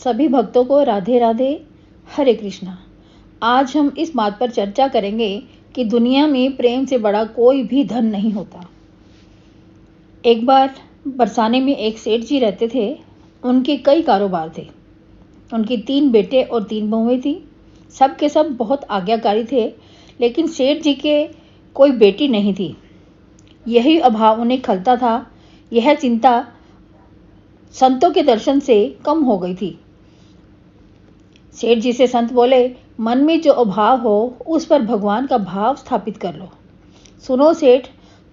सभी भक्तों को राधे राधे, हरे कृष्णा। आज हम इस बात पर चर्चा करेंगे कि दुनिया में प्रेम से बड़ा कोई भी धन नहीं होता। एक बार बरसाने में एक सेठ जी रहते थे। उनके कई कारोबार थे। उनके 3 बेटे और 3 बहुएं थी। सब के सब बहुत आज्ञाकारी थे, लेकिन सेठ जी के कोई बेटी नहीं थी। यही अभाव उन्हें खलता था। यह चिंता संतों के दर्शन से कम हो गई थी। सेठ जी से संत बोले, मन में जो अभाव हो उस पर भगवान का भाव स्थापित कर लो। सुनो सेठ,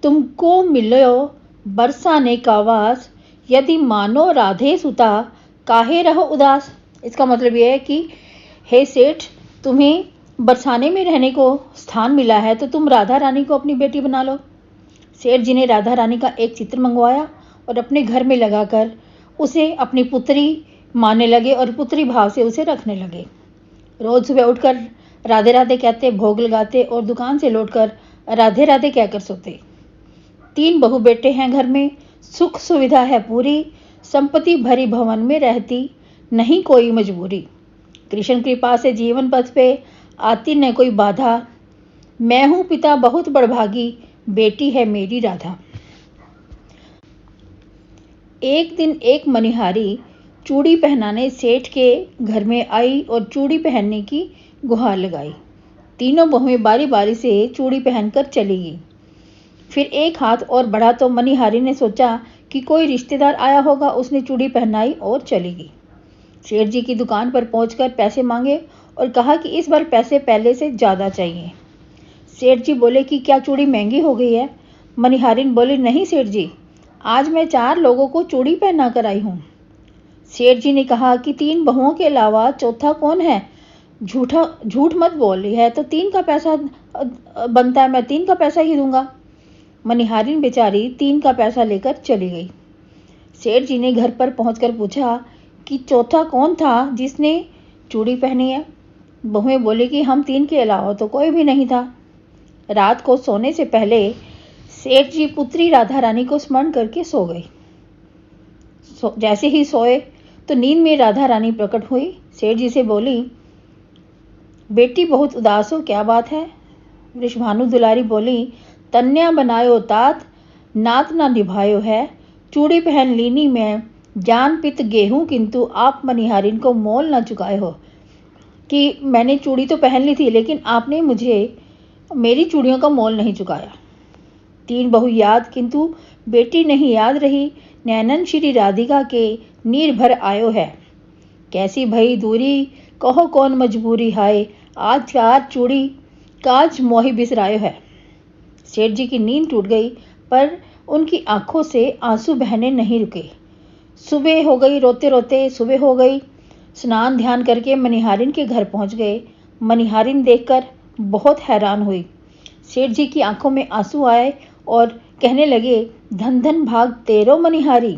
तुमको मिलो बरसाने का वास, यदि मानो राधे सुता, काहे रहो उदास। इसका मतलब यह है कि हे सेठ, तुम्हें बरसाने में रहने को स्थान मिला है तो तुम राधा रानी को अपनी बेटी बना लो। सेठ जी ने राधा रानी का एक चित्र मंगवाया और अपने घर में लगाकर उसे अपनी पुत्री मानने लगे और पुत्री भाव से उसे रखने लगे। रोज सुबह उठकर राधे राधे कहते, भोग लगाते और दुकान से लौटकर राधे राधे कहकर सोते। 3 बहु बेटे हैं घर में, सुख सुविधा है पूरी, संपत्ति भरी भवन में रहती, नहीं कोई मजबूरी। कृष्ण कृपा से जीवन पथ पे आती न कोई बाधा, मैं हूँ पिता बहुत बड़भागी, बेटी है मेरी राधा। एक दिन एक मनिहारी चूड़ी पहनाने सेठ के घर में आई और चूड़ी पहनने की गुहार लगाई। तीनों बहुएं बारी बारी से चूड़ी पहनकर चली गई। फिर एक हाथ और बढ़ा तो मनिहारी ने सोचा कि कोई रिश्तेदार आया होगा। उसने चूड़ी पहनाई और चली गई। सेठ जी की दुकान पर पहुंचकर पैसे मांगे और कहा कि इस बार पैसे पहले से ज़्यादा चाहिए। सेठ जी बोले कि क्या चूड़ी महंगी हो गई है? मनिहारिन बोली, नहीं सेठ जी, आज मैं 4 लोगों को चूड़ी पहना कर आई हूँ। सेठ जी ने कहा कि 3 बहुओं के अलावा चौथा कौन है? झूठ मत बोल रही है तो 3 का पैसा बनता है, मैं 3 का पैसा ही दूंगा। मनिहारिन बेचारी 3 का पैसा लेकर चली गई। सेठ जी ने घर पर पहुंचकर पूछा कि चौथा कौन था जिसने चूड़ी पहनी है? बहुएं बोली कि हम 3 के अलावा तो कोई भी नहीं था। रात को सोने से पहले सेठ जी पुत्री राधा रानी को स्मरण करके सो गए। जैसे ही सोए तो नींद में राधा रानी प्रकट हुई। सेठ जी से बोली, बेटी बहुत उदास हो, क्या बात है? वृषभानु दुलारी बोली, तन्या बनायो तात, नात ना निभायो है, चूड़ी पहन लीनी में, जान पित गेहूं किंतु आप मनिहारिन को मोल ना चुकाए हो। कि मैंने चूड़ी तो पहन ली थी लेकिन आपने मुझे मेरी चूड़ियों का मोल नहीं चुकाया। 3 बहु याद किंतु बेटी नहीं याद रही, नैनन श्री राधिका के नीर भर आयो है। कैसी भई दूरी, कहो कौन मजबूरी हाय, आज 4 चूड़ी काज मोहि बिसरायो है। सेठ जी की नींद टूट गई पर उनकी आंखों से आंसू बहने नहीं रुके। सुबह हो गई, रोते रोते सुबह हो गई। स्नान ध्यान करके मनिहारिन के घर पहुंच गए। मनिहारिन देखकर बहुत हैरान हुई। सेठ जी की आंखों में आंसू आए और कहने लगे, धन धन भाग तेरो मनिहारी,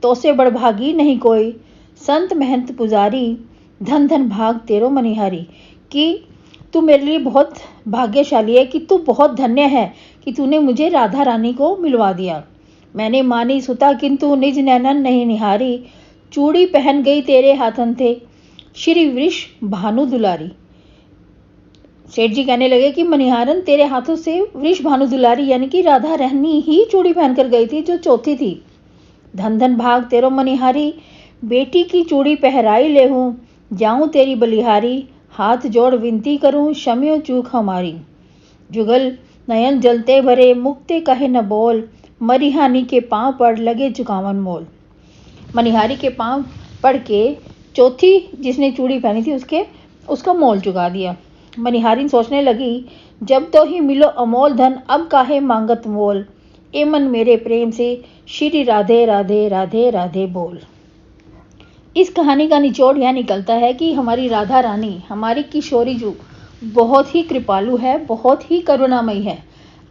तो से बड़भागी नहीं कोई, संत महंत पुजारी, धन धन भाग तेरो मनिहारी। कि तू मेरे लिए बहुत भाग्यशाली है, कि तू बहुत धन्य है कि तूने मुझे राधा रानी को मिलवा दिया। मैंने मानी सुता किंतु निज नैनन नहीं निहारी, चूड़ी पहन गई तेरे हाथन थे, श्री वृष भानु दुलारी। सेठ जी कहने लगे कि मनिहारन, तेरे हाथों से वृष भानु दुलारी यानी कि राधा रानी ही चूड़ी पहनकर गई थी जो चौथी थी। धन धन भाग तेरो मनिहारी, बेटी की चूड़ी पहराई ले हूँ, जाऊं तेरी बलिहारी, हाथ जोड़ विनती करूं क्षम्यो चूक हमारी। जुगल नयन जलते भरे, मुक्ते कहे न बोल, मरिहानी के पांव पड़ लगे चुकावन मोल। मनिहारी के पांव पड़ के चौथी जिसने चूड़ी पहनी थी उसका मोल चुका दिया। मनिहारिन सोचने लगी, जब तो ही मिलो अमोल धन, अब काहे मांगत मोल, ए मन मेरे प्रेम से श्री राधे राधे राधे राधे बोल। इस कहानी का निचोड़ यह निकलता है कि हमारी राधा रानी, हमारी किशोरी जी बहुत ही कृपालु है, बहुत ही करुणामयी है।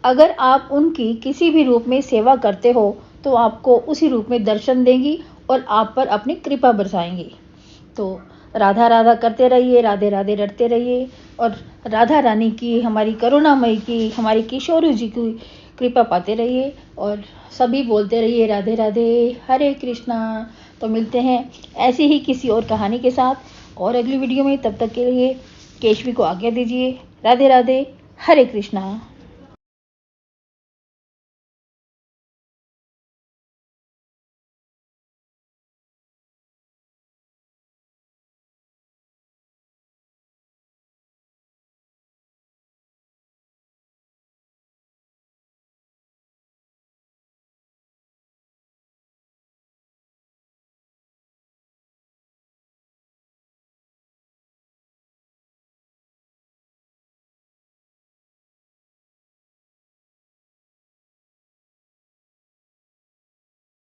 अगर आप उनकी किसी भी रूप में सेवा करते हो तो आपको उसी रूप में दर्शन देंगी और आप पर अपनी कृपा बरसाएंगी। तो राधा राधा करते रहिए, राधे राधे रटते रहिए और राधा रानी की, हमारी करुणामयी की, हमारी किशोरी जी की कृपा पाते रहिए और सभी बोलते रहिए राधे राधे, हरे कृष्णा। तो मिलते हैं ऐसी ही किसी और कहानी के साथ और अगली वीडियो में। तब तक के लिए केशवी को आज्ञा दीजिए। राधे राधे, हरे कृष्णा।